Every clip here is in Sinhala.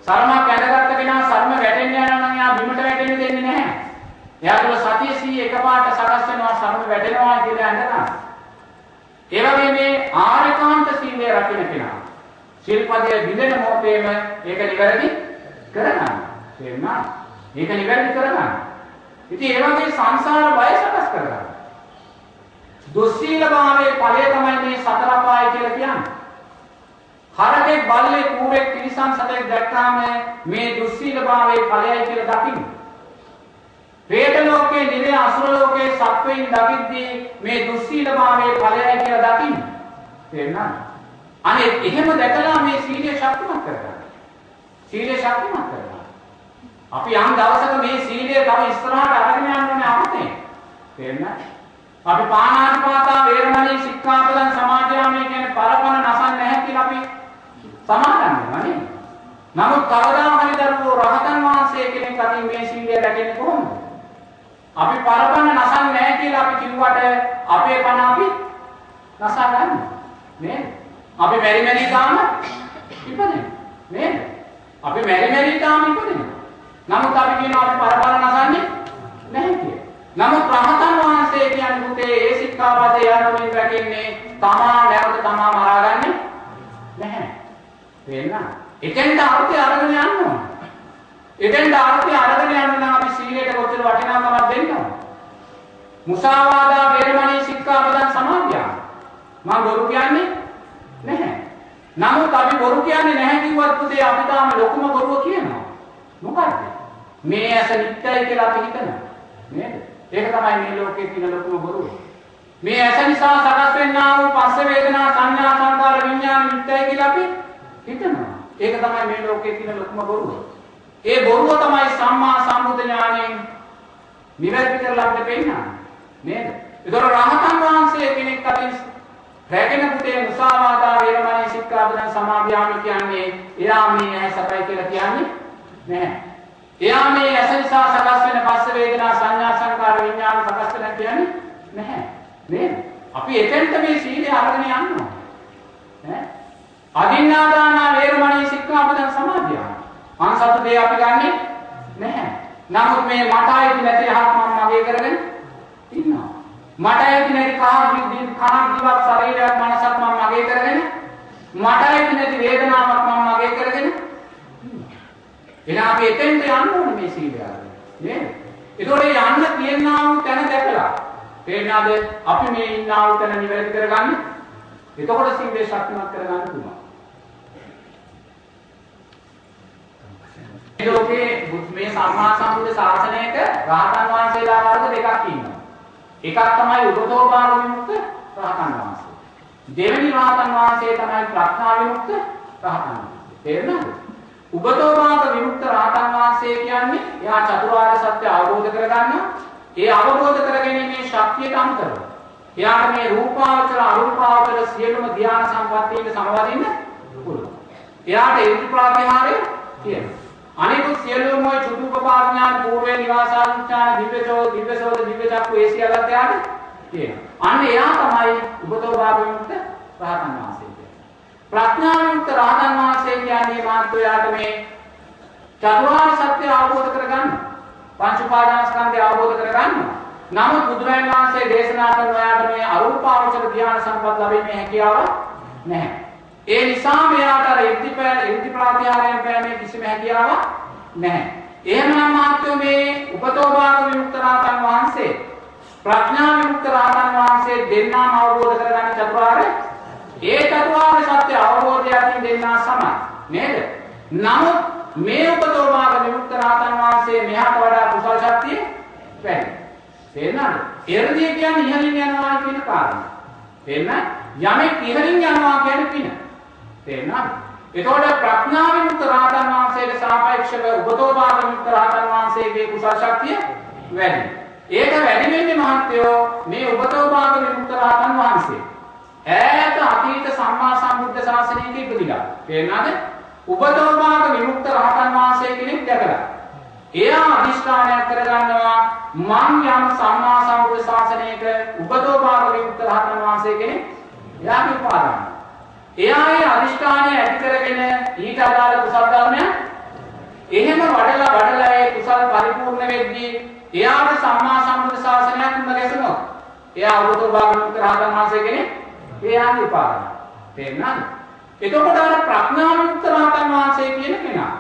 සරමක් ඇඳගත්ත කෙනා සරම වැටෙන්න යනවා නම් එයා බිමට වැටෙන්න දෙන්නේ නැහැ. එයා තුල සතිය සී එකපාරට සකස් වෙනවා සරම වැටෙනවා කියලා ඇඳගන්න. ඒ වගේ මේ ආරේකාන්ත සීලය රකින්න කෙනා සිල්පදයේ බිඳෙන මොහොතේම ඒක නිවැරදි කරගන්න. තේරුණා? ඒක නිවැරදි කරගන්න. ඉතින් ඒ වගේ සංසාර බය සකස් කරගන්න. දුස්සීලභාවයේ ඵලය තමයි මේ සතර අපාය කියලා කියන්නේ. හරකෙක් බල්ලෙක් කූරෙක් තිරිසන් සතෙක් දැක්කාම මේ දුස්සීලභාවයේ ඵලයයි කියලා දකින්න. പ്രേත ලෝකයේ නිරේ අසුර ලෝකයේ සත්වයින් දකිද්දී මේ දුස්සීලභාවයේ ඵලයයි කියලා දකින්න. තේරුණාද? අනේ එහෙම දැකලා මේ සීලය ශක්තිමත් කරගන්න. සීලය ශක්තිමත් කරගන්න. අපි යම් දවසක මේ සීලය තව ඉස්සරහට අරගෙන යන්න ඕනේ අපතේ. තේරුණාද? අපි පාණාතිපාතා වේරමණී සික්ඛාපදං සමාදියාමි කියන්නේ පරපණ නසන්නේ නැහැ කියලා අපි සමාදන් වෙනවා නේද? නමුත් කවදා හරි දරුවෝ රහතන් වහන්සේ කෙනෙක් අතින් මේ සීලය රැකෙන්නේ කොහොමද? අපි පරපණ නසන්නේ නැහැ කියලා අපි කිව්වට අපේ පණ අපි නසා ගන්න නේද? අපි මෙරි මෙරි තාම ඉපදෙන්නේ නේද? අපි මෙරි මෙරි තාම ඉපදෙන්නේ. නමුත් අපි කියනවා අපි පරපණ නසන්නේ නැහැ කියලා. නමුත් රහතන් වහන්සේ කියන්නේ පුතේ ඒ සික්ඛාපදේ යනුවෙන් රැකෙන්නේ තමා නැවත තමා මරාගන්නේ නැහැ. තේරෙනවද? එතෙන්ට අර්ථය අරගෙන යන්න ඕන. එතෙන්ට අර්ථය අරගෙන යන්න නම් අපි සීලයට කොච්චර වටිනාකමක් දෙන්න ඕන. මුසාවාදා වේරමණී සික්ඛාපදං සමාදියා. මම බොරු කියන්නේ නැහැ. නමුත් අපි බොරු කියන්නේ නැහැ කිව්වත් පුතේ අපි තාම ලොකුම බොරුව කියනවා. මොකද්ද? මේ ඇස නිත්‍යයි කියලා අපි හිතනවා. නේද? ඒක තමයි මේ ලෝකයේ තියෙන ලොකුම බොරුව. මේ ඇස නිසා සකස් වෙනා වූ පස්ස වේදනා සංඥා සංකාර විඥාන නිත්‍යයි කියලා අපි හිතනවා. ඒක තමයි මේ ලෝකයේ තියෙන ලොකුම බොරුව. ඒ බොරුව තමයි සම්මා සම්බුද්ධ ඥාණයෙන් නිවැරදි කරලා අපිට පෙන්නන්නේ. නේද? ඒතර රහතන් වහන්සේ කෙනෙක් අතින් රැගෙන පුතේ මුසාවාදා වේරමණී සික්ඛාපදං සමාදියාමි කියන්නේ එයා මේ ඇහැ සපයි කියලා කියන්නේ නැහැ. එයා මේ ඇස නිසා සකස් වෙන පස්ස වේදනා සංඥා සංකාර විඥාන සකස් වෙන කියන්නේ නැහැ. නේද? අපි එතෙන්ට මේ සීලය අරගෙන යන්න ඕනේ. ඈ අදින්නාදාන වේරමණී සික්ඛාපදං සමාදියාමි. අන්සතු දේ අපි ගන්නෙ නැහැ. නමුත් මේ මට ආйти නැති යහක් මම මගේ කරගෙන ඉන්නවා. මට ආйти නැති කහක් දිවක් ශරීරයක් මනසක් මම මගේ කරගෙන මට ආйти නැති වේදනාවක් මම මගේ කරගෙන එහෙනම් අපි එතෙන්ට යන්න ඕනේ මේ සීලය අරගෙන. නේද? ඒතකොට යන්න තියෙනා වූ තැන දැකලා තේරෙනවද? අපි මේ ඉන්නා වූ තැන නිවැරදි කරගන්න. එතකොට සීලය ශක්තිමත් කරගන්න පුළුවන්. මේ ලෝකේ මේ සම්මා සම්බුද්ධ ශාසනයක රහතන් වහන්සේලා වර්ග දෙකක් ඉන්නවා. එකක් තමයි උපතෝභාග විමුක්ත රහතන් වහන්සේ. දෙවෙනි රහතන් වහන්සේ තමයි ප්‍රඥා විමුක්ත රහතන් වහන්සේ. තේරෙනවද? උපතෝභාග විමුක්ත රහතන් වහන්සේ කියන්නේ එයා චතුරාර්ය සත්‍ය අවබෝධ කරගන්නවා. ඒ අවබෝධ කරගැනීමේ ශක්තියට අනුතරව එයාට මේ රූපාවචර අරූපාවචර සියලුම ධ්‍යාන සම්පත්තියට සමවදින්න පුළුවන්. එයාට ඉර්ධි ප්‍රාතිහාරය තියෙනවා. අනිකුත් සියලුම ওই චුතුපපාඥාන పూర్වේ නිවාසාඥාන දිව්‍යසෝද දිව්‍ය චක්කු ඒ සියල්ලත් එයාට තියෙනවා. අන්න එයා තමයි උපතෝභාග විමුක්ත රහතන් වහන්සේ කියන්නේ. ප්‍රඥා විමුක්ත රහතන් වහන්සේ කියන්නේ මාත්‍රයාට මේ චතුරාර්ය සත්‍ය අවබෝධ කරගන්න. පංච උපාදානස්කන්ධය අවබෝධ කරගන්න. නමුත් බුදුරජාණන් වහන්සේ දේශනා කරන ඔයාට මේ අරූපාවචර ධ්‍යාන සම්පත් ලැබීමේ හැකියාව නැහැ. ඒ නිසා මෙයාට අර ඉර්ධි ප්‍රාතිහාරයෙන් පෑමේ කිසිම හැකියාවක් නැහැ. එහෙමනම් මාත්‍යෝ මේ උපතෝභාග විමුක්ත රහතන් වහන්සේ ප්‍රඥා විමුක්ත රහතන් වහන්සේ දෙන්නාම අවබෝධ කරගන්න චතුරාර්ය ඒ චතුරාර්ය සත්‍ය අවබෝධයෙන් දෙන්නා සමයි නේද? නමුත් මේ උපතෝභාග විමුක්ත රහතන් වහන්සේ මෙහාට වඩා කුසල ශක්තිය වැඩි. තේරෙනවද? එර්ධිය කියන්නේ ඉහළින් යනවා කියන කාරණා. තේරෙනවද? යමෙක් ඉහළින් යනවා කියන්නේ පින. තේරෙනවද? ඒතකොට ප්‍රඥා විමුක්ත රහතන් වහන්සේට සාපේක්ෂව උපතෝභාග විමුක්ත රහතන් වහන්සේගේ කුසල ශක්තිය වැඩි. ඒක වැඩි වෙන්නේ මහත්යෝ මේ උපතෝභාග විමුක්ත රහතන් වහන්සේ. ඈත අතීත සම්මා සම්බුද්ධ ශාසනයක ඉපදිලා. තේරෙනවද? උපතෝභාග විමුක්ත රහතන් වහන්සේ කෙනෙක් දැකලා එයා අදිෂ්ඨානයක් කරගන්නවා මං යම් සම්මා සම්බුද්ධ ශාසනයක උපතෝභාග විමුක්ත රහතන් වහන්සේ කෙනෙක් එයාගේ උපාදාන. එයා ඒ අදිෂ්ඨානය ඇති කරගෙන ඊට අදාළ කුසල ධර්මයන් එයාට සම්මා සම්බුද්ධ ශාසනයක් මුණ ගැසුණොත් එයා උපතෝභාග රහතන් වහන්සේ කෙනෙක් එයාගේ උපාදාන. තේරුණාද? එතකොට අර ප්‍රඥානුත් රහතන් වහන්සේ කියන කෙනා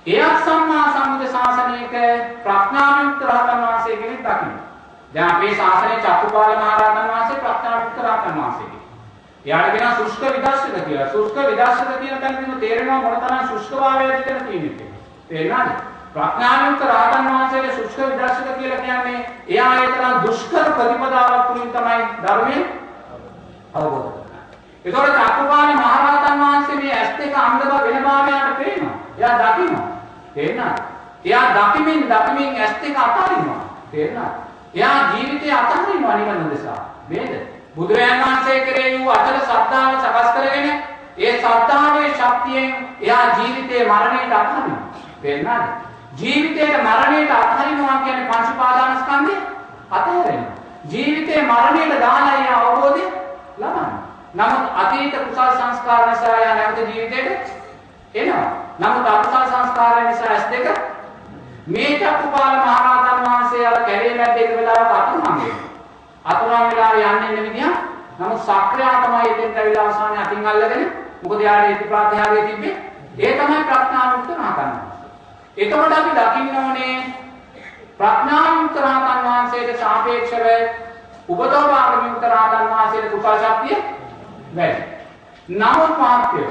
එයා සම්මා සම්බුද්ධ ශාසනයක ප්‍රඥානුත් රහතන් වහන්සේ කෙනෙක් දකින්න. දැන් අපේ ශාසනයේ චක්කුපාල මහ රහතන් වහන්සේ ප්‍රඥානුත් රහතන් වහන්සේ කෙනෙක්. එයාට කියනවා සුෂ්ක විදර්ශක කියලා. සුෂ්ක විදර්ශක කියන තැනදී තේරෙනවා මොනතරම් සුෂ්කභාවයක්ද කියලා කියන්නේ. තේරුණාද? ප්‍රඥානුත් රහතන් වහන්සේගේ සුෂ්ක විදර්ශක කියලා කියන්නේ එයා ඒ තරම් දුෂ්කර ප්‍රතිපදාවක් තුලින් තමයි ධර්මයේ අවබෝධ කරගන්නේ. ඒතකොට චක්කුපාල මහ රහතන් වහන්සේ මේ ඇස් දෙක අන්ධව වෙන භාවයට පේනවා. එයා දකිනවා. තේරුණාද? එයා දකිමින් ඇස් දෙක අතහරිනවා. තේරුණාද? එයා ජීවිතය අතහරිනවා නිවන උදෙසා. නේද? බුදුරජාණන් වහන්සේ කෙරෙහි වූ අචල ශ්‍රද්ධාව සකස් කරගෙන ඒ ශ්‍රද්ධාවේ ශක්තියෙන් එයා ජීවිතේ මරණයට අත්හරිනවා. තේරුණාද? ජීවිතේට මරණයට අත්හරිනවා කියන්නේ පංච උපාදානස්කන්ධය අතහැරෙනවා. ජීවිතේ මරණයට දාලා ඒ අවබෝධය ලබනවා. නමුත් අතීත කුසල සංස්කාර නිසා යා නැවත ජීවිතේට එනවා. නමුත් අකුසල සංස්කාර නිසා ඇස් දෙක මේ චක්කුපාල මහ රහතන් වහන්සේ අර කැලේ මැද්දේ ඉඳ වෙලාවට අතුරුම් වෙලා යන්නේ ඉන්න විදිහ. නමුත් සක්‍රියා තමයි එතෙන්ට ඇවිල්ලා අවසානයේ අතින් අල්ලගෙන මොකද යාගේ ප්‍රතිප්‍රාත්‍යාගයේ තිබ්බේ ඒ තමයි ප්‍රඥානුත් රහතන් වහන්සේ. එතකොට අපි දකින්න ඕනේ ප්‍රඥානුත් රහතන් වහන්සේට සාපේක්ෂව උපතෝභාගමිත රහතන් වහන්සේට කුසල ශක්තිය වැඩි. නමුත් මහත්කේ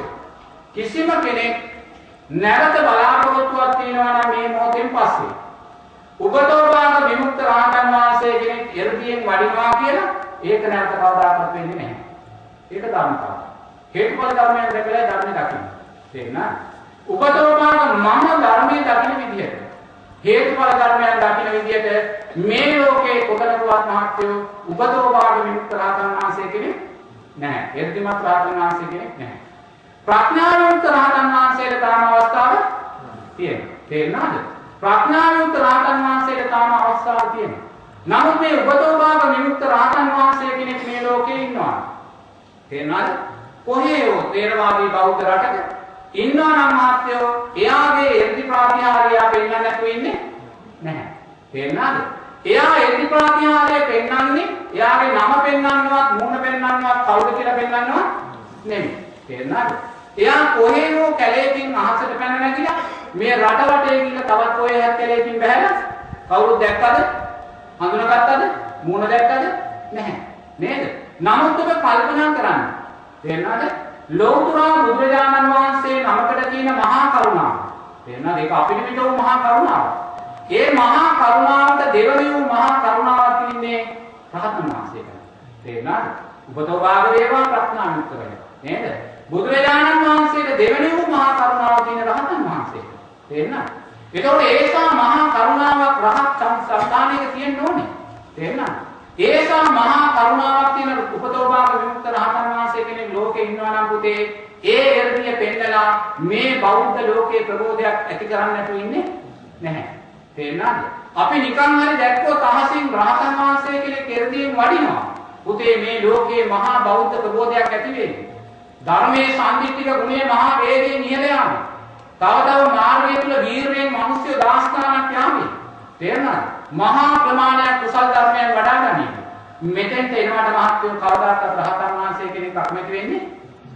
කිසිම කෙනෙක් නැවත බලාපොරොත්තුවක් තියනවා නම් මේ මොහොතෙන් පස්සේ උපතෝභාග විමුක්ත රහතන් වහන්සේ කෙනෙක් එර්දියෙන් වඩිනවා කියලා ඒක නැවත කවදාකවත් වෙන්නේ නැහැ. ඒක ධර්මතාවය. හේතුඵල ධර්මයන් දැකලා ධර්මය දකින්න. තේරුණා? උපතෝභාග මම ධර්මයේ දකින්න විදිහට හේතුඵල ධර්මයන් දකින්න විදිහට මේ ලෝකේ කොතනකවත් මහත්කෝ උපතෝභාග විමුක්ත රහතන් වහන්සේ කෙනෙක් නැහැ. එර්දිමත් රහතන් වහන්සේ කෙනෙක් නැහැ. ප්‍රඥාවන්ත රහතන් වහන්සේට තාම අවස්ථාවක් තියෙනවා. තේරුණාද? ප්‍රඥාවන්ත රහතන් වහන්සේට තාම අවස්ථාවක් තියෙනවා. නමුත් මේ උපතෝභාග විමුක්ත රහතන් වහන්සේ කෙනෙක් මේ ලෝකේ ඉන්නවා. තේරුණාද? කොහේ හෝ තේරවාදී බෞද්ධ රටක ඉන්නවා නම් මහත්යෝ එයාගේ එර්ධි ප්‍රාතිහාර්යය පෙන්වන්න නැතුව ඉන්නේ නැහැ. තේරුණාද? එයා එර්ධි ප්‍රාතිහාර්යය පෙන්වන්නේ එයාගේ නම පෙන්වන්නවත් මූණ පෙන්වන්නවත් කවුද කියලා පෙන්වන්නවත් නෙමෙයි. තේරුණාද? එයා කොහේ හෝ කැලේකින් අහසට පැන නැගිලා මේ රට වටේ ගිහින් තවත් කොහේ හරි කැලේකින් බහැලා කවුරුත් දැක්කද? හඳුනාගත්තද? මූණ දැක්කද? නැහැ. නේද? නමුත් ඔබ කල්පනා කරන්න. තේරුණාද? ලෞතර බුදුරජාණන් වහන්සේ නමකට තියෙන මහා කරුණාව. තේරුණාද? ඒක අපිට පිට වූ මහා කරුණාව. ඒ මහා කරුණාවට දෙවනි වූ මහා කරුණාවක් තින්නේ රහතන් වහන්සේට. තේරුණාද? උපතෝභාග වේවා ප්‍රඥානුත් වේවා. නේද? බුදුරජාණන් වහන්සේට දෙවනි වූ මහා කරුණාව තියෙන රහතන් වහන්සේට. තේරුණාද? ඒතකොට ඒසා මහා කරුණාවක් රහත් සංස්ථානයක තියෙන්න ඕනේ. තේරුණාද? ඒසා මහා කරුණාවක් තියෙන උපතෝභාග විමුක්ත රහතන් වහන්සේ කෙනෙක් ලෝකේ ඉන්නවා නම් පුතේ ඒ එර්ධිය පෙන්නලා මේ බෞද්ධ ලෝකයේ ප්‍රබෝධයක් ඇති කරන්න නැතුව ඉන්නේ නැහැ. තේරුණාද? අපි නිකන් හරි දැක්කොත් අහසින් රහතන් වහන්සේ කෙනෙක් එර්ධියෙන් වඩිනවා. පුතේ මේ ලෝකයේ මහා බෞද්ධ ප්‍රබෝධයක් ඇති වෙන්නේ. ධර්මයේ සම්දිත්තික ගුණයේ මහා වේගයෙන් ඉහළ යාමයි. තව මාර්ගය තුල වීරයෙන් මිනිස්සු දාස් ගණනක් යාමයි. තේරුණාද? මහා ප්‍රමාණයක් කුසල් ධර්මයන් වඩා ගනිමු. මෙතෙන්ට එනවට මහත්වෝ කවදාකවත් රහතන් වහන්සේ කෙනෙක් අකමැති වෙන්නේ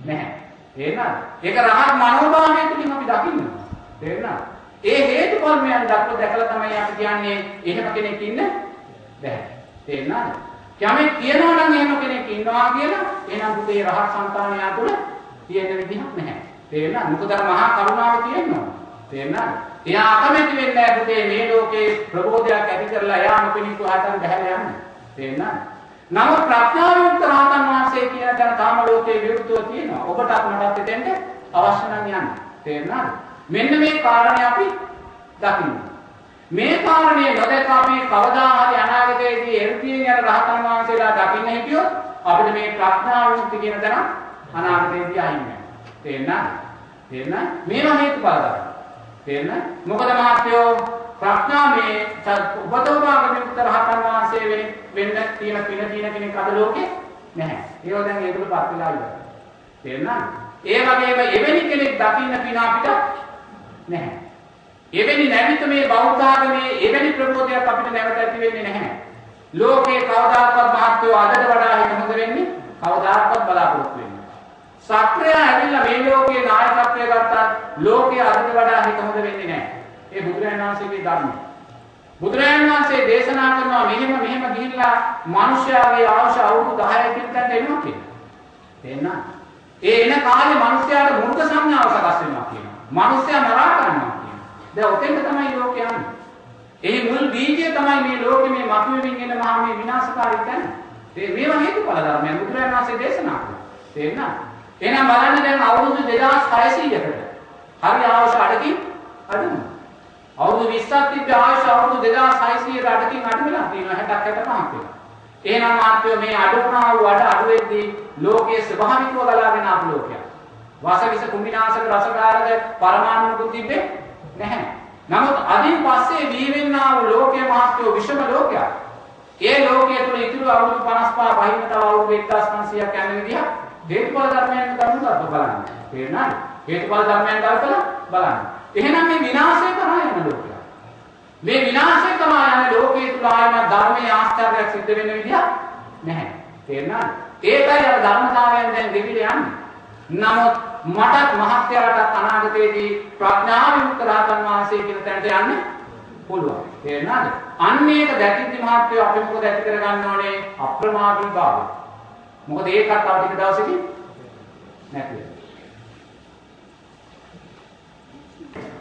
නැහැ. තේරුණාද? ඒක රහත් මනෝභාවය තුලින් අපි දකින්න. තේරුණාද? ඒ හේතුඵලයන් දැකලා තමයි අපි කියන්නේ එහෙම කෙනෙක් ඉන්න බැහැ. තේරුණාද? යමෙක් කියනවා නම් එහෙම කෙනෙක් ඉන්නවා කියලා එහෙනම් පුතේ රහත් సంతානය තුළ තියෙන විදිහක් නැහැ. තේරුණාද? මොකද මහා කරුණාව තියෙනවා. තේරුණාද? එයා අකමැති වෙන්නේ නැහැ පුතේ මේ ලෝකේ ප්‍රබෝධයක් ඇති කරලා යාම කෙනෙක් හතන් බහැලා යන්න. තේරුණාද? නමුත් ප්‍රඥාවන්ත රහතන් වහන්සේ කියන තැන තාම ලෝකේ විරුද්ධව තියෙනවා. ඔබටත් මටත් එතෙන්ට අවශ්‍ය නම් යන්න. තේරුණාද? මෙන්න මේ කාරණේ අපි දකින්න. මේ කාරණේ නොදැක අපි කවදා හරි අනාගතයේදී එර්ධියෙන් යන රහතන් වහන්සේලා දකින්න හිටියොත් අපිට මේ ප්‍රඥාවන්ත කියන තැන අනාගතයේදී අහිමි වෙනවා. තේරුණාද? තේරුණාද? මේවා හේතුඵල. තේරුණාද? මොකද මහත්යෝ ප්‍රඥාමේ උපතෝභාග විමුක්ත රහතන් වහන්සේ වෙන්න තියෙන පින තියෙන කෙනෙක් අද ලෝකේ නැහැ. ඒක දැන් ඒකට පත් වෙලා ඉවරයි. තේරුණාද? ඒ වගේම එවැනි කෙනෙක් දකින්න පින අපිට නැහැ. එවැනි නැවිත මේ බෞද්ධ ආගමේ එවැනි ප්‍රබෝධයක් අපිට නැවත ඇති වෙන්නේ නැහැ. ලෝකේ කවදාකවත් මහත්වෝ අදට වඩා හිත හොඳ වෙන්නේ කවදාකවත් බලාපොරොත්තු වෙන්නේ. සක්‍රිය ඇවිල්ලා මේ ලෝකේ නායකත්වය ගත්තත් ලෝකේ අදට වඩා හිත හොඳ වෙන්නේ නැහැ. ඒ බුදුරජාණන් වහන්සේගේ ධර්මය. බුදුරජාණන් වහන්සේ දේශනා කරනවා මෙහෙම ගිහිල්ලා මිනිස්යාගේ අවශ්‍ය අවුරුදු 10 කින්ටට එනවා කියලා. තේන්නා? ඒ එන කාලේ මිනිස්යාට මූර්ත සංඥාව සකස් වෙනවා කියනවා. මිනිස්යා මරා ගන්නවා කියනවා. දැන් ඔතෙන්ද තමයි ලෝකය යන්නේ. එහි මුල් බීජය තමයි මේ ලෝකෙ මේ මතුවෙමින් එන මහා මේ විනාශකාරී තැන. මේවා හේතුඵල ධර්මයන් බුදුරජාණන් වහන්සේ දේශනා කළා. තේරුණා? එහෙනම් බලන්න දැන් අවුරුදු 2600කට හරි අවශ්‍ය අඩකින් අඩුම. අවුරුදු 20ක් තිබ්බ අවශ්‍ය අවුරුදු 2600කට අඩකින් අඩු වෙලා තියෙනවා 60ක් 65ක් වෙලා. එහෙනම් මාත්‍ය මේ අඩුනා වූ අඩු වෙද්දී ලෝකයේ ස්වභාවිකව ගලාගෙන ආපු ලෝකයක්. වාසවිස කුම්භිනාශක රසකාරක පරමාණුකුත් තිබ්බේ නැහැ. නමුත් අදින් පස්සේ වීවෙන්නා වූ ලෝකයේ මහත්වෝ විෂම ලෝකයක්. ඒ ලෝකයේ තුල ඉතුරු අවුරුදු 55 බහින්න තව අවුරුදු 1500ක් යන විදිහ හේතුඵල ධර්මයන් කරුණාත් බලන්න. තේරුණාද? හේතුඵල ධර්මයන් කල්පනා බලන්න. එහෙනම් මේ විනාශය කරා යන ලෝකයක්. මේ විනාශය කරා යන ලෝකයේ තුල ආයම ධර්මයේ ආශ්චර්යයක් සිද්ධ වෙන විදිහ නැහැ. තේරුණාද? ඒකයි අර ධර්මතාවයෙන් දැන් දෙවිල යන්නේ. නමුත් මටත් මහත්යරටත් අනාගතයේදී ප්‍රඥා විමුක්ත රහතන් වහන්සේ කියන තැනට යන්න පුළුවන්. තේරුණාද? අන්න ඒක දැකිද්දි මහත්යෝ අපි මොකද ඇති කරගන්න ඕනේ? අප්‍රමාදී භාවය. මොකද ඒකත් තව ටික දවසකින් නැති වෙනවා.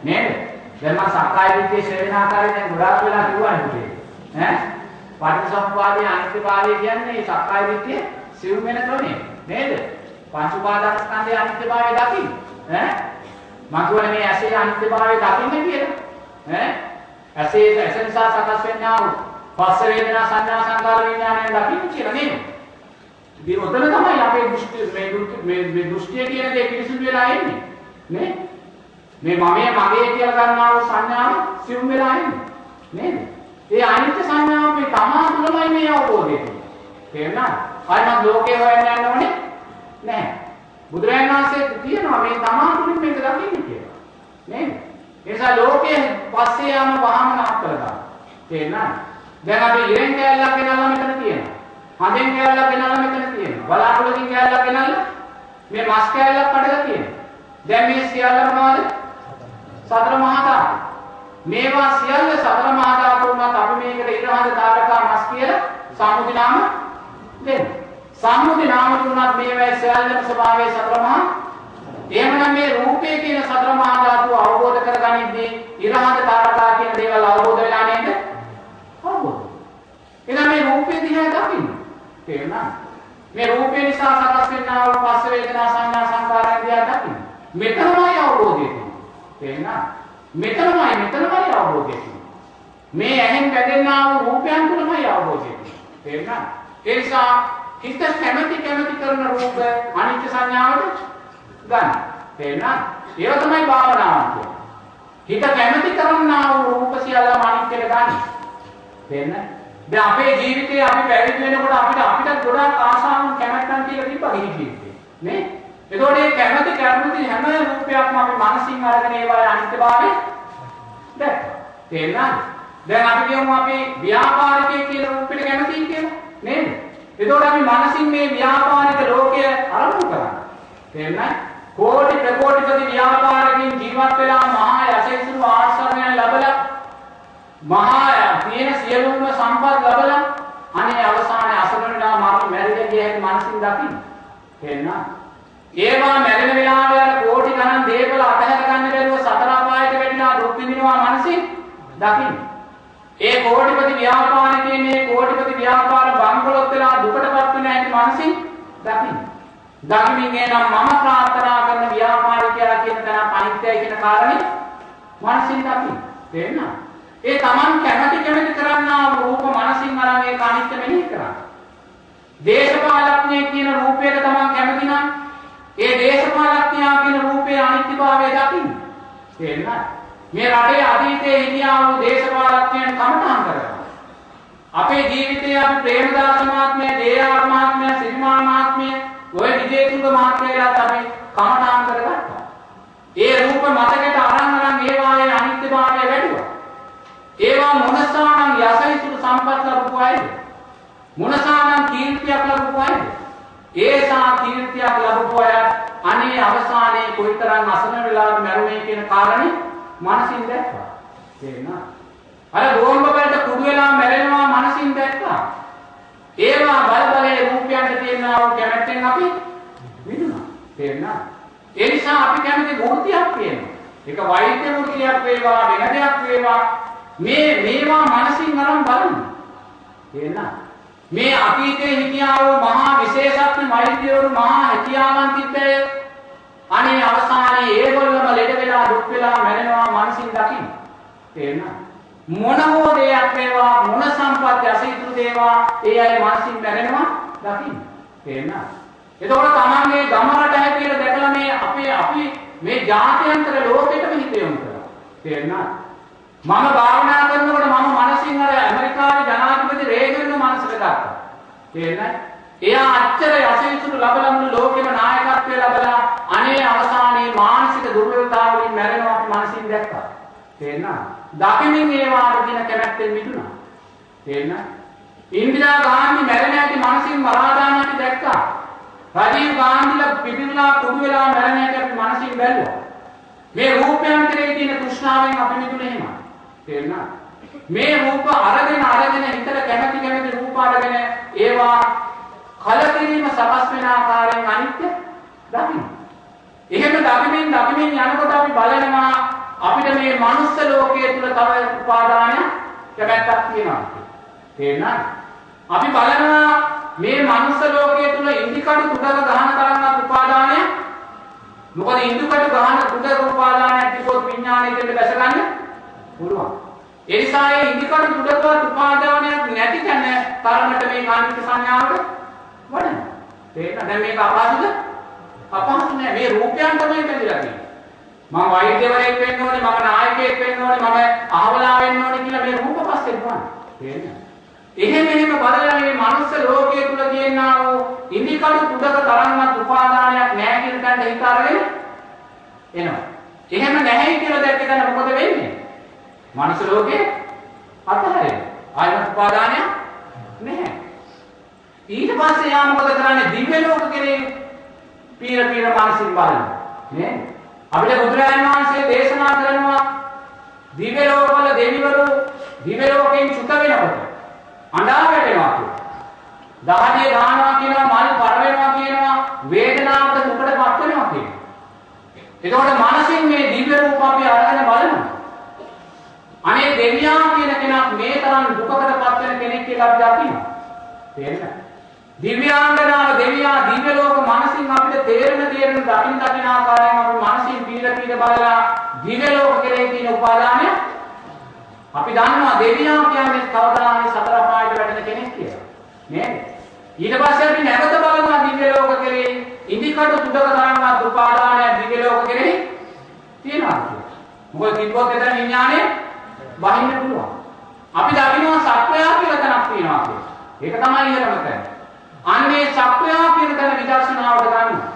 නේද? දැන් මම සක්කාය දිට්ඨියේ ශ්‍රේණාකාරයෙන් දැන් ගොඩාක් වෙලා කිව්වනේ ඈ පටිච්චසමුප්පාදයේ අනිත්‍යභාවය කියන්නේ සක්කාය දිට්ඨියේ සිව් වෙන ක්‍රමය නේද? පංච උපාදානස්කන්ධයේ අනිත්‍යභාවය දකින්න ඈ මම කියන්නේ මේ ඇසේ අනිත්‍යභාවය දකින්න කියලා ඈ ඇසේ නිසා සකස් වෙනා වූ පස්ස වේදනා සංඥා සංකාර විඥානය දකින්න කියලා නේද? ඉතින් ඔතන තමයි අපේ දෘෂ්ටි මේ දෘෂ්ටිය කියන දේ පිරිසිදු වෙලා එන්නේ නේ? මේ මගේ කියලා ගන්නා වූ සංඥාව සිවුම් වෙලා එන්නේ නේද? ඒ අනිත්‍ය සංඥාව මේ තමා තුළමයි මේ අවබෝධය තියෙන්නේ. තේරුණාද? ආයෙත් ලෝකේ හොයන්න යන්න ඕනේ නැහැ. බුදුරජාණන් වහන්සේ කියනවා මේ තමා තුළින් මේක දකින්න කියලා. නේද? ඒ නිසා ලෝකයේ පස්සේ යන වහම නත්තර ගන්න. තේරුණාද? දැන් අපි ඉරෙන් කැලලක් ගෙනල්ලා මෙතන තියෙනවා. හඳෙන් කැලලක් ගෙනල්ලා මෙතන තියෙනවා. බලාකුළකින් කැලලක් ගෙනල්ලා මේ මස් කැලලක් කඩලා තියෙනවා. දැන් මේ සියල්ලම මොනවද? සතර මහා ධාතු. මේවා සියල්ල සතර මහා ධාතු වුණත් අපි මේකට ඉරහඳ තාරකා මස් කියලා සම්මුති නාම දෙන්න. සම්මුති නාම තුනක් මේවා සියල්ලම ස්වභාවයේ සතර මහා. එහෙමනම් මේ රූපේ කියන සතර මහා ධාතුව අවබෝධ කරගනිද්දී ඉරහඳ තාරකා කියන දේවල් අවබෝධ වෙලා නේද? අවබෝධ. එහෙනම් මේ රූපේ දිහා දකින්න. තේරුණාද? මේ රූපේ නිසා සකස් වෙනා වූ පස්ස වේදනා සංඥා සංකාරයන් දිහා දකින්න. මෙතනමයි අවබෝධය තියෙන්නේ. තේරුණාද? මෙතනමයි අවබෝධය තියෙන්නේ. මේ ඇහෙන් වැදෙනා වූ රූපයන් තුළමයි අවබෝධය තියෙන්නේ. තේරුණාද? ඒ නිසා හිත කැමැති කරන රූප අනිත්‍ය සංඥාවට ගන්න. තේරුණාද? ඒක තමයි භාවනාව කියන්නේ. හිත කැමැති කරනා වූ රූප සියල්ලම අනිත්‍යට ගන්න. තේරෙනවද? දැන් අපේ ජීවිතේ අපි පැවිදි වෙනකොට අපිට ගොඩාක් ආශාවන් කැමැත්තන් කියලා තිබ්බා ජීවිතේ. නේ? එතකොට මේ කැමැති හැම රූපයක්ම අපි මනසින් අරගෙන ඒවායේ අනිත්‍යභාවය දැක්කා. තේරුණාද? දැන් අපි කියමු අපි ව්‍යාපාරිකයෙක් කියලා රූපෙට කැමතියි කියලා. නේද? එතකොට අපි මනසින් මේ ව්‍යාපාරික ලෝකය අරමුණු කරා. තේරුණාද? කෝටි ප්‍රකෝටිපති ව්‍යාපාරකින් ජීවත් වෙලා මහා යසෙසුරු ආශ්‍රමයන් ලැබලා මහා තියෙන සියලුම සම්පත් ලැබලා අනේ අවසානයේ අසරණලා මැරිලා ගිය හැටි මනසින් දකින්න. තේරුණාද? ඒවා මැරෙන වෙලාවේ අර කෝටි ගණන් දේපල අතහැර ගන්න බැරුව සතර අපායට වැටිලා දුක් විඳිනවා මනසින් දකින්න. ඒ කෝටිපති ව්‍යාපාරිකයේ මේ කෝටිපති ව්‍යාපාර බංගලොත් වෙලා දුකටපත් වෙන හැටි මනසින් දකින්න. දකින්න එනම් මම ප්‍රාර්ථනා කරන ව්‍යාපාරිකයා කියන තැන අනිත්‍යයි කියන කාරණේ මනසින් දකින්න. තේරෙනවද? ඒ Taman කැමැති කරන්නා වූ රූප මනසින් අරන් ඒක අනිත්‍ය මෙනෙහි කරා. දේශපාලඥයෙක් කියන රූපයට Taman කැමති නම් ඒ දේශපාලඥයා කියන රූපේ අනිත්‍යභාවය දකින්න. තේරෙනවද? මේ රටේ අතීතයේ හිටියා වූ දේශපාලඥයන් කමඨාන් කරනවා. අපේ ජීවිතයේ අපි ප්‍රේමදාස මහත්මය, දේආර් මහත්මය, සිරිමා මහත්මය, ඔය විජේතුංග මහත්මයලාත් අපි කමඨාන් කරගත්තා. ඒ රූප මතකයට අරන් ඒවායේ අනිත්‍යභාවය ඒවා මොනසානම් යසයිසුරු සම්පත් ලැබුව අයද? මොනසානම් කීර්තියක් ලැබුව අයද? ඒසා කීර්තියක් ලැබුව අය අනේ අවසානයේ කොයිතරම් අසන වෙලාවක මැරුණේ කියන කාරණේ මනසින් දැක්කා. තේරෙනවද? අර බෝම්බ වලට කුඩු වෙලා මැරෙනවා මනසින් දැක්කා. ඒවා බලබලේ රූපයන්ට තියෙනා වූ කැමැත්තෙන් අපි විඳිනවා. තේරෙනවද? ඒ නිසා අපි කැමති වෘත්තියක් තියෙනවා. ඒක වෛද්‍ය වෘත්තියක් වේවා වෙන දෙයක් වේවා මේවා මනසින් අරන් බලන්න. තේරෙනවද? මේ අතීතයේ හිටියා වූ මහා විශේෂඥ වෛද්‍යවරු මහා හැකියාවන් තිබ්බේ අනේ අවසානයේ ඒගොල්ලම ලෙඩ වෙලා දුක් වෙලා මැරෙනවා මනසින් දකින්න. තේරෙනවද? මොන හෝ දෙයක් වේවා මොන සම්පත් යසිතුරු දේවා ඒ අය මනසින් මැරෙනවා දකින්න. තේරෙනවද? එතකොට තමන්ගේ ගම රට හැටියට දැකලා මේ අපි මේ ජාත්‍යන්තර ලෝකෙටම හිත යොමු කරනවා. තේරෙනවද? මම භාවනා කරනකොට මම මනසින් අර ඇමරිකාවේ ජනාධිපති රේගන්ව මනසට ගත්තා. තේරෙනවද? එයා අච්චර යසිතුරු ලබලා මුළු ලෝකෙම නායකත්වය ලබලා අනේ අවසානයේ මානසික දුර්වලතාවලින් මැරෙනවා අපි මනසින් දැක්කා. තේරෙනවද? දකිමින් ඒවාට දින කැමැත්තෙන් මිදුණා. තේරෙනවද? ඉන්දිරා ගාන්ධි මැරෙන හැටි මනසින් මරා දාන හැටි දැක්කා. රජීව් ගාන්ධිලා පිපිරලා කුඩු වෙලා මැරෙන හැටි අපි මනසින් බැලුවා. මේ රූපයන් කෙරෙහි තියෙන තෘෂ්ණාවෙන් අපි මිදුනේ එහෙමයි. තේරෙනවද? මේ රූප අරගෙන හිතට කැමැති රූප අරගෙන ඒවා කලකිරීම සකස් වෙන ආකාරයෙන් අනිත්‍ය දකින්න. එහෙම දකිමින් යනකොට අපි බලනවා අපිට මේ මනුස්ස ලෝකයේ තුල තව උපාදාන කැමැත්තක් තියෙනවා. තේරෙනවද? අපි බලනවා මේ මනුස්ස ලෝකයේ තුල ඉන්දිකඩු කුඩක ගහන තරම්වත් උපාදානය මොකද ඉන්දිකඩු ගහන කුඩක උපාදානයක් තිබොත් විඥාණය දෙන්න බැස ගන්න පුළුවන්. ඒ නිසා ඒ ඉන්දිකඩු කුඩකවත් උපාදානයක් නැති තැන තරමට මේ කාන්තික සංඥාවට වඩනවා. තේරෙනවද? දැන් මේක අපහසුද? අපහසු නෑ. මේ රූපයන් තමයි බැඳිලා තියෙන්නේ. මම වෛද්‍යවරයෙක් වෙන්න ඕනේ, මම නායකයෙක් වෙන්න ඕනේ, මම අහවලා වෙන්න ඕනේ කියලා මේ රූප පස්සේ දුවන්නේ. තේරෙනවද? එහෙම බලලා මේ මනුස්ස ලෝකයේ තුල තියෙනා වූ ඉන්දිකඩු කුඩක තරම්වත් උපාදානයක් නැහැ කියන තැනට හිත අරගෙන එනවා. එහෙම නැහැ කියලා දැක්ක තැන මොකද වෙන්නේ? මනුස්ස ලෝකේ අතහැරෙනවා. ආයත උපාදානයක් නැහැ. ඊට පස්සේ යා මොකද කරන්නේ? දිව්‍ය ලෝක කෙරේ පීර මානසින් බලනවා. නේද? අපිට බුදුරජාණන් වහන්සේ දේශනා කරනවා දිව්‍ය ලෝකවල දෙවිවරු දිව්‍ය ලෝකයෙන් චුත වෙනකොට අඬා වැටෙනවා කියලා. දහදිය දානවා කියනවා, මල් පර වෙනවා කියනවා, වේදනාවට දුකටපත් වෙනවා කියනවා. එතකොට මනසින් මේ දිව්‍ය රූප අපි අරගෙන බලනවා. අනේ දෙවියා කියන කෙනා මේ තරම් දුකකටපත් වෙන කෙනෙක් කියලා අපි දකිනවා. තේරෙනවද? දිව්‍යාංගනාව දෙවියා දිව්‍ය ලෝක මනසින් අපිට තේරෙන දකින්න ආකාරයෙන් අපි මනසින් පීර බලලා දිව්‍ය ලෝක කෙරෙහි තියෙන උපාදානය අපි දන්නවා දෙවියා කියන්නේ කවදාහරි සතර පායට වැටෙන කෙනෙක් කියලා. නේද? ඊට පස්සේ අපි නැවත බලනවා දිව්‍ය ලෝක කෙරෙහි ඉදිකඩ තුඩක තරම්වත් උපාදානය දිව්‍ය ලෝක කෙරෙහි තියෙනවා කියලා. මොකද කිව්වොත් එතන විඥානය වහින්න පුළුවන්. අපි දකිනවා සත්වයා කියලා තැනක් තියෙනවා කියලා. ඒක තමයි ඉහළම තැන. අන්නේ සත්වයා කියන තැන විදර්ශනාවට ගන්නවා.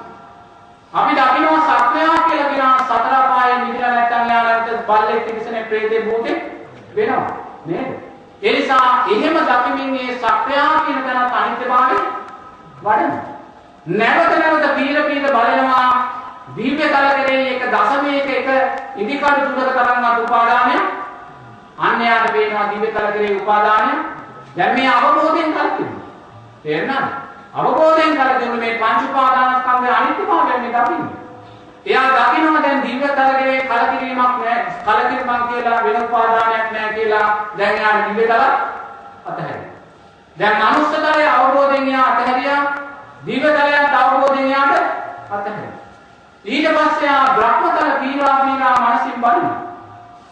අපි දකිනවා සත්වයා කියලා කියන සතර පායෙන් මිදලා නැත්නම් යාලට බල්ලෙක් තිබෙන්නේ ප්‍රේතේ භූතේ වෙනවා නේද? ඒ නිසා එහෙම දකිමින් මේ සත්‍යයා කියන තැනත් අනිත්‍යභාවය වඩනවා. නැවත පීර බලනවා දිව්‍ය තල කෙරෙහි එක දශමයක එක ඉදිකඩ තුනක තරම්වත් උපාදානය අන්‍යයට පේනවා දිව්‍ය තල කෙරෙහි උපාදානය. දැන් මේ අවබෝධයෙන් කල්පිනවා. තේරෙනවද? අවබෝධයෙන් කල්පිනු මේ පංච උපාදානස්කන්ධය අනිත්‍යභාවයෙන් මේ දකින්නේ. එයා දකිනවා දැන් දිව්‍ය තල කෙරෙහි කලකිරීමක් නැහැ. කලකිරීමක් කියලා වෙන උපාදානයක් නැහැ කියලා දැන් යාර දිව්‍ය තල අතහැරියා. දැන් මනුස්ස තලයේ අවබෝධයෙන් යා අතහැරියා. දිව්‍ය තලයට අවබෝධයෙන් යාට අතහැරියා. ඊට පස්සේ ආ බ්‍රහ්මතල පීරා මනසින් බලනවා.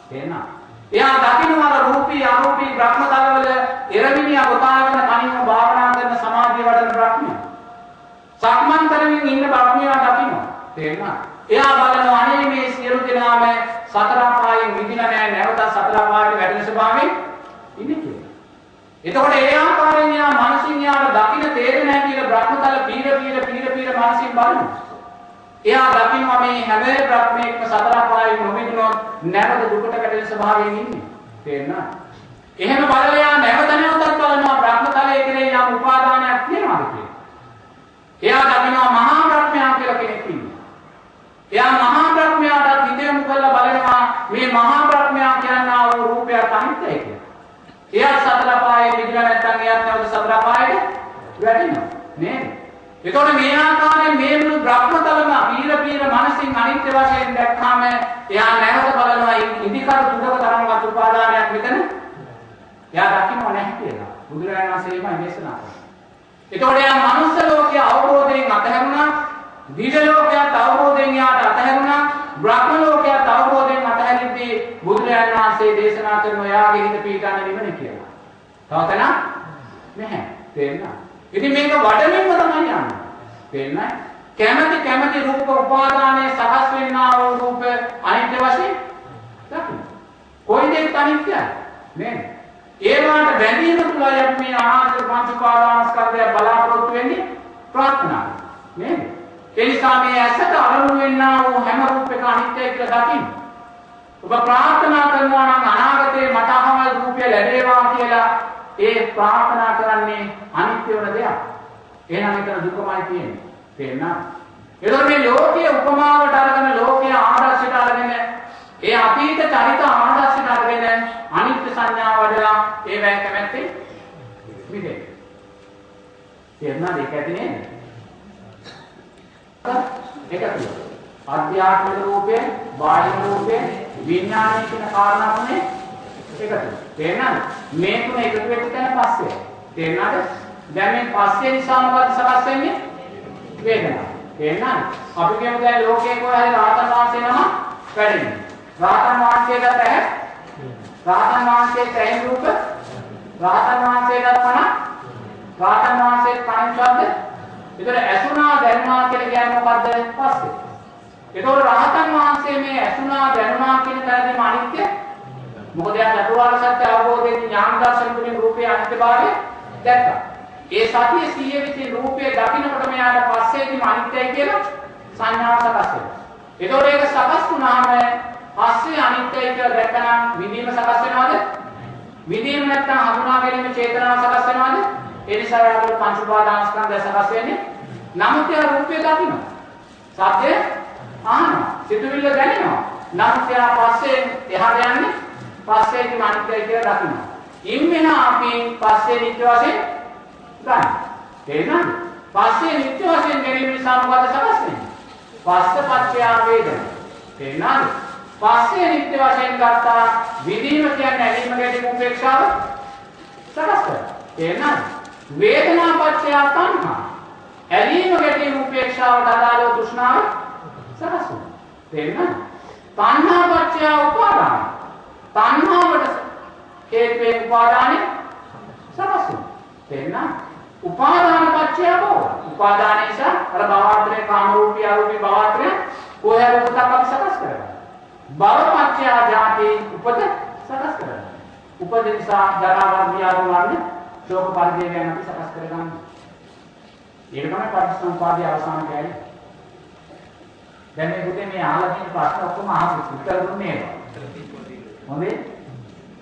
තේරෙනවද? එයා දකින්නවා රූපී අරූපී බ්‍රහ්මතල වල එරමිනියා ගොතාගෙන කණින්ම භාවනා කරන සමාධිය වඩන බ්‍රහ්මිය. සක්මන් කරමින් ඉන්න බ්‍රහ්මියා දකින්නවා. තේරෙනවද? එයා බලනවා අනේ මේ සියලු දෙනාම සතර පායෙන් මිදිලා නැහැ නැවත සතර පායට වැටෙන ස්වභාවයෙන් ඉන්නේ කියලා. එතකොට ඒ ආකාරයෙන් යා මනසින් යාට දකින්න තේරෙන්නේ නැහැ කියලා බ්‍රහ්මතල පීර මනසින් බලනවා. එයා දකින්නවා මේ හැම බ්‍රහ්මයක්ම සතර පායෙන් නොමිදුනොත් නැවත දුකට වැටෙන ස්වභාවයෙන් ඉන්නේ. තේරෙනවද? එහෙම බලලා නැවත නැවතත් බලනවා බ්‍රහ්මතලයේ කෙරේ යම් උපාදානයක් තියෙනවාද කියලා. එයා දකිනවා මහා බ්‍රහ්මයා කියලා කෙනෙක් ඉන්නවා. එයා මහා බ්‍රහ්මයාට හිතෙමු කරලා බලනවා මේ මහා බ්‍රහ්මයා කියනවා වූ රූපයට අනිත්‍යයි කියලා. එයා සතර පායේ මිදලා නැත්නම් එයාත් නැවත සතර පායට වැටෙනවා නේද? එතකොට මේ ආකාරයෙන් මේ මුළු බ්‍රහ්මතලම පීර මනසින් අනිත්‍ය වශයෙන් දැක්කාම එයා නැවත බලනවා ඉදිකර දුක තරම්වත් උපාදානයක් මෙතන එයා දකින්නව නැහැ කියලා. බුදුරජාණන් වහන්සේම දේශනා කළා. එතකොට එයා මනුස්ස ලෝකයේ අවබෝධයෙන් අතහැරුණා, දිව්‍ය ලෝකයට අවබෝධයෙන් යාට අතහැරුණා, බ්‍රහ්ම ලෝකයට අවබෝධයෙන් අතහැරිද්දී බුදුරජාණන් වහන්සේ දේශනා කරන එයාගේ හිත පීඩන නිවන කියලා. තවතන නැහැ. තේරුණා? ඉතින් මේක වඩමින්ම තමයි යන්නේ. තේරුණා? කැමැති රූප උපාදානයේ සකස් වෙන්නා වූ රූප අනිත්‍ය වශයෙන් දකින්න. කොයි දෙයක් අනිත්‍යයි නේද? ඒවාට බැඳීම තුලයි අපි මේ අනාත්ම පංච උපාදානස්කන්ධය බලාපොරොත්තු වෙන්නේ ප්‍රාර්ථනා නේද? ඒ නිසා මේ ඇසට අරමුණු වෙන්නා වූ හැම රූපයක අනිත්‍යයි කියලා දකින්න. ඔබ ප්‍රාර්ථනා කරනවා නම් අනාගතේ මට අහවල් රූපය ලැබේවා කියලා ඒ ප්‍රාර්ථනා කරන්නේ අනිත්‍ය වෙන දෙයක්. එහෙනම් ඒතර දුකමයි තියෙන්නේ. තේරෙනවද? ඒතර මේ ලෝකයේ උපමාවට අරගෙන ලෝකයේ ආදර්ශයට අරගෙන ඒ අතීත චරිත ආදර්ශයට අරගෙන අනිත්‍ය සංඥාව වඩලා ඒ වැය කැමැත්තේ විදේ. තේරෙනවද? ඒක ඇති නේද? ඒකයි. අධ්‍යාත්මික රූපය, බාහිර රූපය, විඥානය කියන කාරණා තුනේ එකතු. තේරෙනවද? මේ තුන එකතු වෙච්ච තැන පස්සේ. තේරෙනවද? දැන් මේ පස්සේ නිසා මොකද සකස් වෙන්නේ? වේදනාව. තේරෙනවද? අපි කියමු දැන් ලෝකයේ කොහේ හරි රාතන් වහන්සේ නම වැඩිනේ. රාතන් වහන්සේට ඇහැ, රාතන් වහන්සේට ඇහෙන රූප, රාතන් වහන්සේට කන, රාතන් වහන්සේට කන ශබ්ද. ඒතර ඇසුණා දැනුණා කියලා කියන්නේ මොකද්ද? පස්සේ. ඒතකොට රාතන් වහන්සේ මේ ඇසුණා දැනුණා කියන තරමේ අනිත්‍ය මොකද යා චතුරාර්ය සත්‍ය අවබෝධයෙන් ඥාන දර්ශන තුලින් රූපේ අනිත්‍යභාවය දැක්කා. ඒ සතිය සිහිය විසින් රූපය දකින්නකොට මෙයාට පස්සේදී අනිත්‍යයි කියලා සංඥාව සකස් වෙනවා. ඒතකොට ඒක සකස් වුණාම පස්සේ අනිත්‍යයි කියලා දැක්කනම් විදීම සකස් වෙනවද? විදීම නැත්නම් හඳුනා ගැනීම චේතනාව සකස් වෙනවද? ඒ නිසා යාට පංච උපාදානස්කන්ධය සකස් වෙන්නේ. නමුත් යා රූපය දකිනවා. සත්‍ය අහනවා. සිතුවිල්ල දැනෙනවා. නමුත් යා පස්සේ එහාට යන්නේ පස්සේදී අනිත්‍යයි කියලා දකිනවා. ඉම්මෙන අපි පස්සේ නිත්‍ය වශයෙන් ගන්න. තේරෙනවද? පස්සේ නිත්‍ය වශයෙන් ගැනීම නිසා මොකද සකස් වෙන්නේ? පස්සපච්චය වේදනා. තේරෙනවද? පස්සේ නිත්‍ය වශයෙන් ගත්තා විදීම කියන්නේ ඇලීම ගැටීම උපේක්ෂාව සකස් කරනවා. තේරෙනවද? වේදනාපච්චය තණ්හා. ඇලීම ගැටීම උපේක්ෂාවට අදාළව තෘෂ්ණාව සකස් වෙනවා. තේරෙනවද? තණ්හාපච්චය උපාදාන. තණ්හාවට හේතුවේ උපාදානෙ සකස් වෙනවා. තේරෙනවද? උපාදාන පත්‍ය භව. උපාදාන නිසා අර භවත්‍රේ කාම රූපී අරූපී භවත්‍රේ කොහේ රූපයක් අපි සකස් කරගන්නවා. භව පත්‍ය ජාති උපද සකස් කරගන්නවා. උපද නිසා ජරා වර්ගය ආරම්භන්නේ ශෝක පරිදේවයන් අපි සකස් කරගන්නවා. ඒක තමයි පටිච්චසමුප්පාදයේ අවසාන කෑලි. දැන් මේ පුතේ මේ අහලා තියෙන ප්‍රශ්න ඔක්කොම අහපු උත්තර දුන්නේ නේද? හොඳේ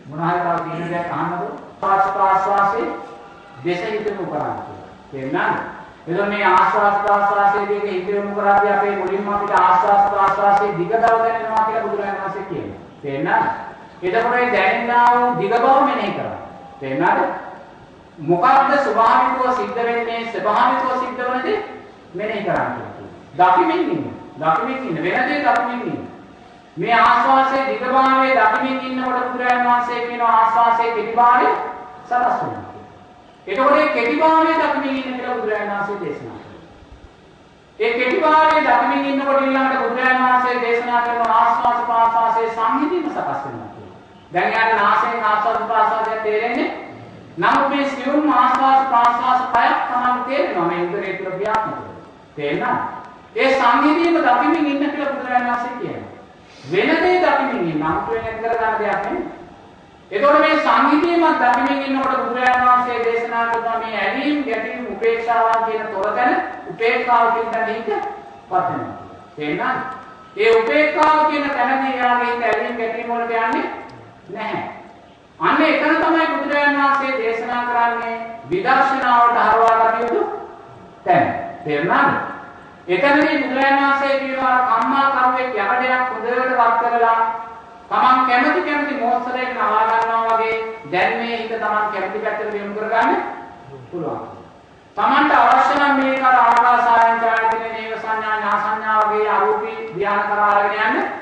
මොනවාද තව තියෙන දේ අහන්නද? ආස්වාස්වාසේ දේශිතමු කරන්නේ. තේරුණාද? එතකොට මේ ආස්වාස්වාසයේදී හිතෙමු කරාදී අපේ මුලින්ම අපිට ආස්වාස්වාසයේ දිග බව දැනෙනවා කියලා බුදුරජාණන් වහන්සේ කියනවා. තේරුණාද? එතකොට මේ දැනෙනා වූ දිග බව මෙනෙහි කරා. තේරුණාද? මොකක්ද ස්වභාවිකව සිද්ධ වෙන්නේ? ස්වභාවිකව සිද්ධ වෙනදී මෙනෙහි කරන්නේ. දකිමින් ඉන්න. දකිමින් ඉන්න. වෙන දේ දකිමින් ඉන්න. මේ ආස්වාසයේ දිගභාවයේ දකිමින් ඉන්නකොට බුදුරජාණන් වහන්සේ කියන ආස්වාසයේ කෙටිභාවය සකස් වෙනවා. එතකොට මේ කෙටිභාවයේ දකිමින් ඉන්න කියලා බුදුරජාණන් වහන්සේ දේශනා කළා. ඒ කෙටිභාවයේ දකිමින් ඉන්නකොට ඊළඟට බුදුරජාණන් වහන්සේ දේශනා කරන ආස්වාස ප්‍රාස්වාසයේ සංහිඳීම සකස් වෙනවා කියලා. දැන් යාට නාසයෙන් ආස්වාස ප්‍රාස්වාසය තේරෙන්නේ. නමුත් මේ සියුම් ආස්වාස ප්‍රාස්වාස පයක් තමයි තේරෙනවා මේ උදරේ තුල ක්‍රියාත්මක වෙනවා. තේරෙනවද? ඒ සංහිඳීම දකිමින් ඉන්න කියලා බුදුරජාණන් වහන්සේ කියනවා. වෙන දේ දකිමින් ඉන්න අමුතුවෙන් ඇති කරගන්න දෙයක් නෙමෙයි. එතකොට මේ සංහිඳීමක් දකිමින් ඉන්නකොට බුදුරජාණන් වහන්සේ දේශනා කරනවා මේ ඇලීම් ගැටීම් උපේක්ෂාව කියන තොරතන උපේක්ෂාව කියන තැනට පත්වෙනවා. තේරෙනවද? ඒ උපේක්ෂාව කියන තැනදී යාගේ ඇලීම් ගැටීම් වලට යන්නේ නැහැ. අන්න එතන තමයි බුදුරජාණන් වහන්සේ දේශනා කරන්නේ විදර්ශනාවට හරවා ගන්න යුතු තැන. තේරුණාද? එතනදී බුදුරජාණන් වහන්සේ කියනවා කම්මා කර්මයේ යකඩයක් හොඳට වත් කරලා තමන් කැමති මොහොතේක නවා ගන්නවා වගේ දැන් මේ හිත තමන් කැමති පැත්තට යොමු කරගන්න පුළුවන්. තමන්ට අවශ්‍ය නම් මේක ආකාසායන ඡායතන නේව සංඥා ඥා සංඥා වගේ අරූපී ධ්‍යාන කරා අරගෙන යන්න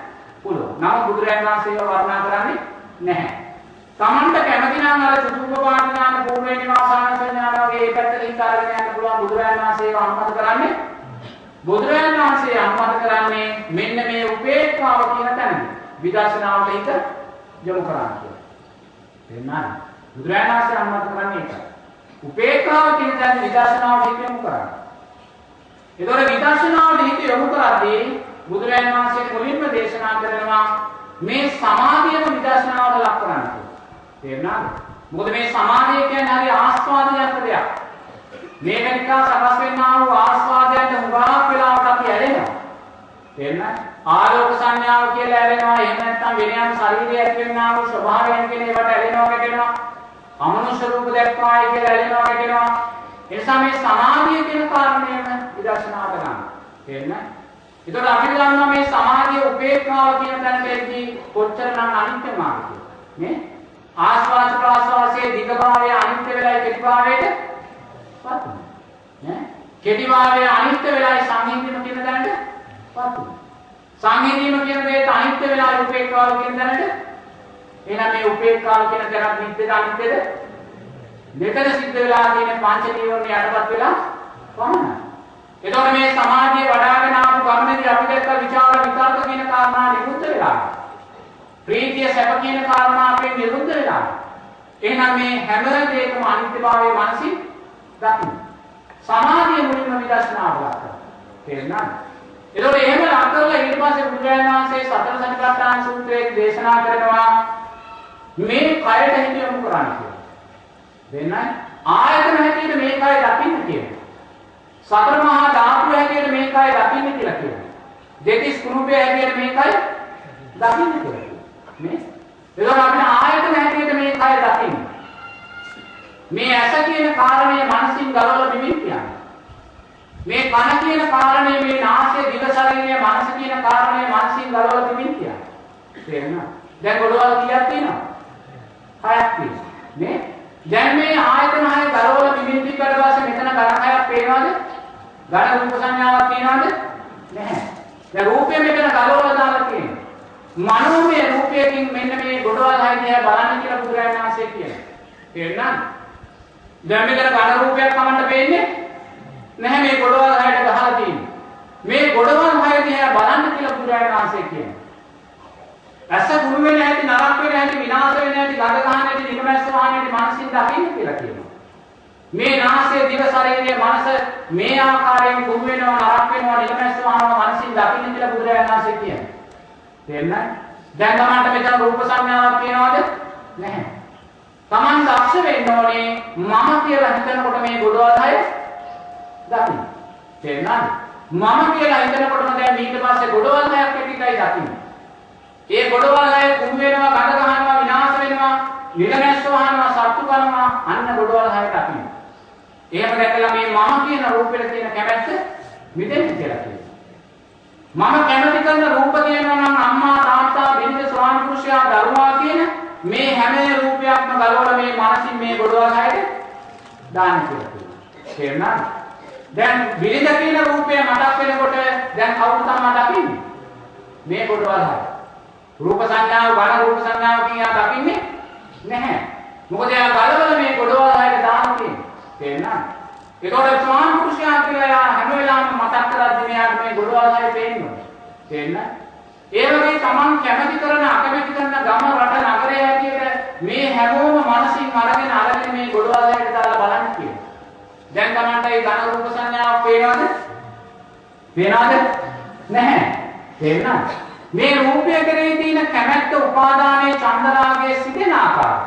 පුළුවන්. නමුත් බුදුරජාණන් වහන්සේව වර්ණනා කරන්නේ නැහැ. තමන්ට කැමති නම් අර චතුප්පපාණ ඥාන පූර්වේ නිවාසාන සංඥා වගේ ඒ පැත්තට හිත අරගෙන යන්න පුළුවන්. බුදුරජාණන් වහන්සේව අනුමත කරන්නේ බුදුරජාණන් වහන්සේ අනුමත කරන්නේ මෙන්න මේ උපේක්ඛාව කියන තැන විදර්ශනාවට හිත යොමු කරන්න කියලා. එහෙනම් බුදුරජාණන් වහන්සේ අනුමත කරන්නේ ඒකයි. උපේක්ඛාව කියන තැන විදර්ශනාවට හිත යොමු කරන්න. ඒතකොට විදර්ශනාවට හිත යොමු කරද්දී බුදුරජාණන් වහන්සේ මුලින්ම දේශනා කරනවා මේ සමාධියම විදර්ශනාවට ලක් කරන්න කියලා. තේරුණාද? මොකද මේ සමාධිය කියන්නේ හරි ආස්වාදයක් දෙයක්. මේක නිකන් සකස් වෙන්නා වූ ආස්වාදයට හුඟක් වෙලාවට අපි ඇලෙනවා. තේරුණාද? ආලෝක සංඥාව කියලා ඇලෙනවා. එහෙම නැත්නම් වෙන යම් ශරීරයේ ඇති වෙන්නා වූ ස්වභාවයන් කියන ඒවට ඇලෙනවා ගැටෙනවා. අමනුෂ්‍ය රූප දැක්වායි කියලා ඇලෙනවා ගැටෙනවා. ඒ නිසා මේ සමාධිය කියන කාරණයම විදර්ශනාවට ගන්න. තේරුණාද? ඒතකොට අපි දන්නවා මේ සමාධිය උපේක්ඛාව කියන තැනකදී කොච්චරනම් අනිත්‍ය මාර්ගය. නේ? ආස්වාද ප්‍රාස්වාසයේ දිගභාවය අනිත්‍ය වෙලයි කෙටිභාවයට පත් වෙනවා. නේ? කෙටිභාවය අනිත්‍ය වෙලයි සංහිඳීම කියන තැනට පත් වෙනවා. සංහිඳීම කියන දෙයට අනිත්‍ය වෙලයි උපේක්ඛාව කියන තැනට. එහෙනම් මේ උපේක්ඛාව කියන තැනත් නිත්‍යද අනිත්‍යද? මෙතන සිද්ධ වෙලා තියෙන පංච නීවරණ යටපත් වෙලා පමණයි. එතකොට මේ සමාධිය වඩාගෙන ආපු ගමනේදී අපි දැක්ක විචාර විතර්ක කියන කාරණා නිරුද්ධ වෙලා. ප්‍රීතිය සැප කියන කාරණා අපේ නිරුද්ධ වෙලා. එහෙනම් මේ හැම දෙයකම අනිත්‍යභාවයේ මානසික දකින්න. සමාධිය මුලින්ම විදර්ශනාවට ලක් කරනවා. තේරුණාද? එතකොට එහෙම ලක් කරලා ඊට පස්සේ බුදුරජාණන් වහන්සේ සතර සතිපට්ඨාන සූත්‍රයේ දේශනා කරනවා මේ කයට හිත යොමු කරන්න කියලා. දෙන්නයි ආයතන හැටියට මේ කය දකින්න කියනවා. සතර මහා ධාතු හැටියට මේ කය දකින්න කියලා කියනවා. දෙතිස් කුණුපය හැටියට මේ කය දකින්න කියලා. මේ එතකොට අපිට ආයතන හැටියට මේ කය දකින්න. මේ ඇස කියන කාරණය මනසින් ගලවලා බිමින් කියන්නේ. මේ කන කියන කාරණය මේ නාසය දිව ශරීරය මනස කියන කාරණය මනසින් ගලවලා බිමින් කියන්නේ. තේරෙනවද? දැන් ගොඩවල් කීයක් තියෙනවද? 6ක් තියෙනවා. නේ? දැන් මේ ආයතන 6 ගලවලා බිමින් තිබ්බට පස්සේ මෙතන ඝන 6ක් පේනවද? ඝන රූප සංඥාවක් තියෙනවද? නැහැ. දැන් රූපය මෙතන ගලවලා දාලා තියෙනවා. මනෝමය රූපයෙන් මෙන්න මේ ගොඩවල් 6 දිහා බලන්න කියලා බුදුරජාණන් වහන්සේ කියනවා. තේරුණාද? දැන් මෙතන ඝන රූපයක් කමන්න පේන්නේ නැහැ. මේ ගොඩවල් 6ට ගහලා තියෙන්නේ. මේ ගොඩවල් 6 දිහා බලන්න කියලා බුදුරජාණන් වහන්සේ කියනවා. ඇස කුණු වෙන හැටි, නරක වෙන හැටි, විනාශ වෙන හැටි, ගඳ ගන්න හැටි, නිකමැස්ස වහන හැටි මානසින් දකින්න කියලා කියනවා. මේ නාසය දිව ශරීරයේ මනස මේ ආකාරයෙන් කුණු වෙනවා, නරක වෙනවා, නිකමැස්ස වහනවා මානසින් දකින්න කියලා බුදුරජාණන් වහන්සේ කියනවා. තේරෙනවද? දැන් තමන්ට මෙතන රූප සංඥාවක් තියෙනවද? නැහැ. තමන් දක්ෂ වෙන්න ඕනේ මම කියලා හිතනකොට මේ ගොඩවල් 6 දකින්න. තේරෙනවද? මම කියලා හිතනකොටම දැන් ඊට පස්සේ ගොඩවල් 6ක් එකයි දකින්න. ඒ ගොඩවල් 6 කුණු වෙනවා, ගඳ ගන්නවා, විනාශ වෙනවා, නිරමැස්ස වහනවා, සත්තු කරනවා, අන්න ගොඩවල් 6 දකින්න. එහෙම දැකලා මේ මම කියන රූපෙට තියෙන කැමැත්ත මිදෙන්න කියලා කියනවා. මම කැමති කරන රූප කියනවා නම් අම්මා තාත්තා බිරිඳ ස්වාමි පුරුෂයා දරුවා කියන මේ හැම රූපයක්ම ගලවලා මේ මානසින් මේ ගොඩවල් 6ට දාන්න කියලා කියනවා. තේරුණාද? දැන් බිරිඳ කියන රූපය මතක් වෙනකොට දැන් කවුද තමයි දකින්නේ? මේ ගොඩවල් 6. රූප සංඥාව වන රූප සංඥාව කියන දකින්නේ නැහැ. මොකද එයා ගලවලා මේ ගොඩවල් 6ට දාන්න තියෙන්නේ. තේරුණාද? ඒතකොට ස්වාමි පුරුෂයා කියලා හැම වෙලාවෙම මතක් කරද්දී මෙයාට මේ ගොඩවල් 6 පේන්නේ. තේරෙනවද? ඒ වගේ Taman කැමති කරන අකමැති කරන ගම රට නගරය හැටියට මේ හැමෝම මනසින් අරගෙන මේ ගොඩවල් 6ට දාලා බලන්න කියනවා. දැන් Tamanට මේ ඝන රූප සංඥාවක් පේනවද? පේනවද? නැහැ. තේරෙනවද? මේ රූපය කෙරෙහි තියෙන කැමැත්ත උපාදානයේ චන්දරාගයේ සිටින ආකාරය.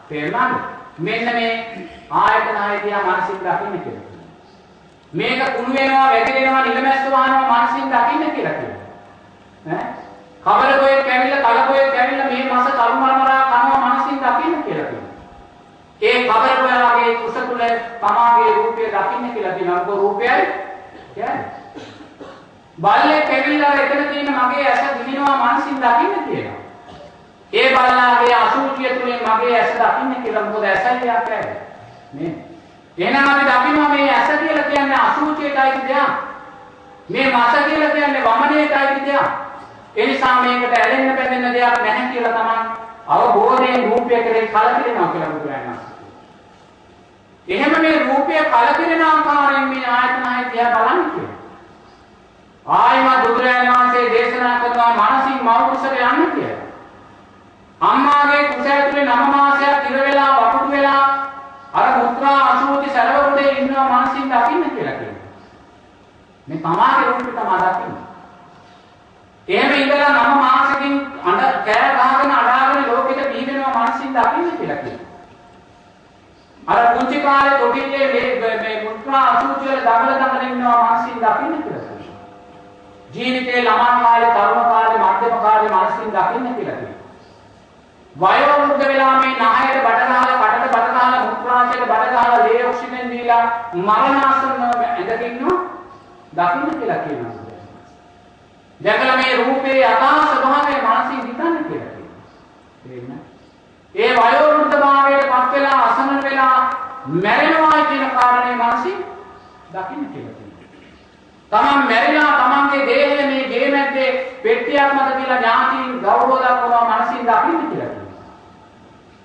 තේරෙනවද? මෙන්න මේ ආයතන 6 දිහා මනසින් දකින්න කියලා. මේක කුණු වෙනවා, වැగిරෙනවා, නිලමැස්ස වහනවා මනසින් දකින්න කියලා කියනවා. ඈ කවරකොයේ කැවිල්ල කලකොයේ කැවිල්ල මේ මාස කරුමරමරා කනවා මනසින් දකින්න කියලා. තමාගේ රූපය දකින්න කියලා කියනවා. මොකද රූපයයි කියන්නේ. බල්ලෙක් ඇවිල්ලා එතන තියෙන මගේ ඇස දිනනවා මනසින් දකින්න කියනවා. ඒ බල්ලාගේ අසුචිය තුලින් මගේ ඇස දකින්න කියලා. මොකද ඇසයි යා කියන්නේ. නේ? එහෙනම් අපි දකිනවා මේ ඇස කියලා කියන්නේ අසුචියටයි දෙයක්. මේ මස කියලා කියන්නේ වමනයටයි දෙයක්. ඒ නිසා මේකට ඇලෙන්න බැඳෙන්න දෙයක් නැහැ කියලා තමයි අවබෝධයෙන් රූපය කෙරෙහි කලකිරෙනවා කියලා බුදුරජාණන් වහන්සේ. එහෙම මේ රූපය කලකිරෙන ආකාරයෙන් මේ ආයතන හය දිහා බලන්න කියලා. ආයම බුදුරජාණන් වහන්සේ දේශනා කරනවා මානසික මව කුසල යන්න කියලා. අම්මාගේ කුස ඇතුලේ 9 මාසයක් ඉර වෙලා වකුඩු වෙලා අර මුත්‍රා අසුචි සැලවුනේ ඉන්නවා මානසික දකින්න කියලා කියනවා. මේ තමාගේ රූපය තමයි දකින්නේ. එහෙම ඉඳලා 9 මාසෙකින් කෑ ගහගෙන අඩාගෙන ලෝකෙට බිහිවෙනවා මානසික දකින්න කියලා කියනවා. අර පුංචි කාලේ තොටිල්ලේ මේ මුත්‍රා අසුචි වල දඟල ඉන්නවා මානසික දකින්න කියලා කියනවා. ජීවිතේ ළමා කාලේ, තරුණ කාලේ, මධ්‍යම කාලේ මානසික දකින්න කියලා කියනවා. වයෝ වෘද්ධ වෙලා මේ නහයට බඩ ගහලා, කටට බඩ ගහලා, මුත්‍රාශයට බඩ ගහලා, ලේ ඔක්සිජන් දීලා මරණාසන්න ඇඳගෙන ඉන්නවා දකින්න කියලා කියනවා. දැකලා මේ රූපේ යථා ස්වභාවය මානසික හිතන්න කියලා කියනවා. තේරෙනවද? ඒ වයෝ වෘද්ධ භාවයට පත් වෙලා අසමන වෙලා මැරෙනවා කියන කාරණේ මානසික දකින්න කියලා කියනවා. තමන් මැරිලා තමන්ගේ දේහය මේ ගේ මැද්දේ පෙට්ටියක් මත තියලා ඥාතීන් ගෞරව දක්වනවා මානසික දකින්න කියලා කියනවා.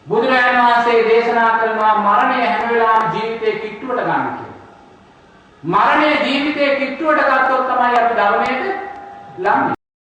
බුදුරජාණන් වහන්සේ දේශනා කරනවා මරණය හැම වෙලාවෙම ජීවිතේ කිට්ටුවට ගන්න කියලා. මරණය ජීවිතේ කිට්ටුවට ගත්තොත් තමයි අපි ධර්මයට ලං